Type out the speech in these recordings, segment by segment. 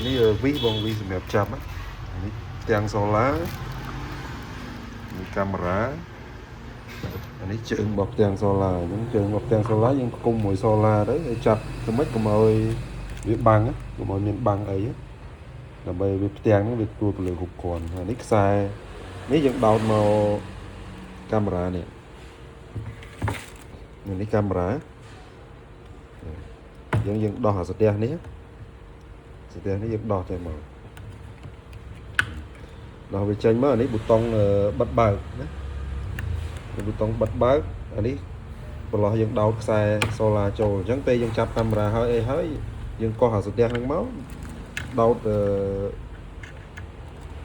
នេះវីបងវីសម្រាប់ចាប់នេះទាំងសូឡានេះកាមេរ៉ានេះជើងរបស់ទាំងសូឡាអញ្ចឹងជើងរបស់ទាំងសូឡាយើងគុំមួយសូឡាទៅចាប់ទៅមិនកុំឲ្យវាបាំងកុំឲ្យមានបាំងអីដើម្បីវាផ្ទាំងហ្នឹងវាទទួលទៅលើរូបគ្រាន់ហើយនេះខ្សែនេះយើងដោតមកកាមេរ៉ានេះកាមេរ៉ាយើងដោះអាស្ទះនេះយើងដោះចេញមកដោះវាចេញមកនេះប៊ូតុងបិទបើកណាប៊ូតុងបិទបើកអានេះប្រឡោះយើងដោតខ្សែសូឡាចូលអញ្ចឹងពេលយើងចាប់កាមេរ៉ាហើយយើងកោះអាស្ទះហ្នឹងមកដោត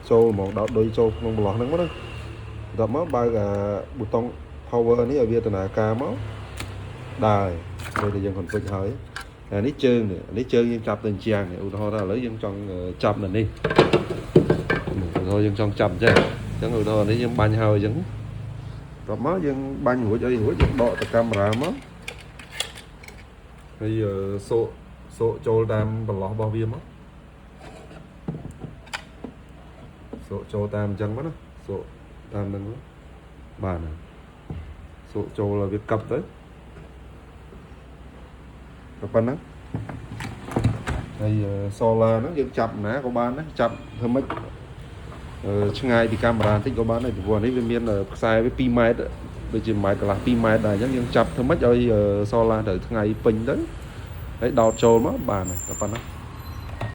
ចូលហ្មងដោតដូចចូលក្នុងប្រឡោះហ្នឹងមកណាដល់មកបើកអាប៊ូតុង power នេះឲ្យវាដំណើរការមកដើរពេលដែលយើង config ហើយនេះជើងនេះជើងយើងចាប់ទៅជាងឧទាហរណ៍ថាឥឡូវយើងចង់ចាប់នៅនេះឧទាហរណ៍យើងចង់ចាប់អញ្ចឹងឧទាហរណ៍នេះយើងបាញ់ហើយអញ្ចឹងដល់មកយើងបាញ់រួចអីរួចយើងដកទៅកាមេរ៉ាមកហើយសក់ចូលតាមប្រឡោះរបស់វាមកសក់ចូលតាមអញ្ចឹងមកណាសក់តាមហ្នឹងបានសក់ចូលឲ្យវាកັບទៅប៉ុណ្ណឹងហើយសូឡាហ្នឹងយើងចាប់ណាក៏បានដែរចាប់ធ្វើម៉េចឆ្ងាយពីកាមេរ៉ាបន្តិចក៏បានដែរពីព្រោះនេះវាមានខ្សែវា2ម៉ែត្រដូចជា1ម៉ែត្រកន្លះ2ម៉ែត្រដែរអញ្ចឹងយើងចាប់ធ្វើម៉េចឲ្យសូឡាត្រូវថ្ងៃពេញទៅហើយដោតចូលមកបានតែប៉ុណ្ណឹង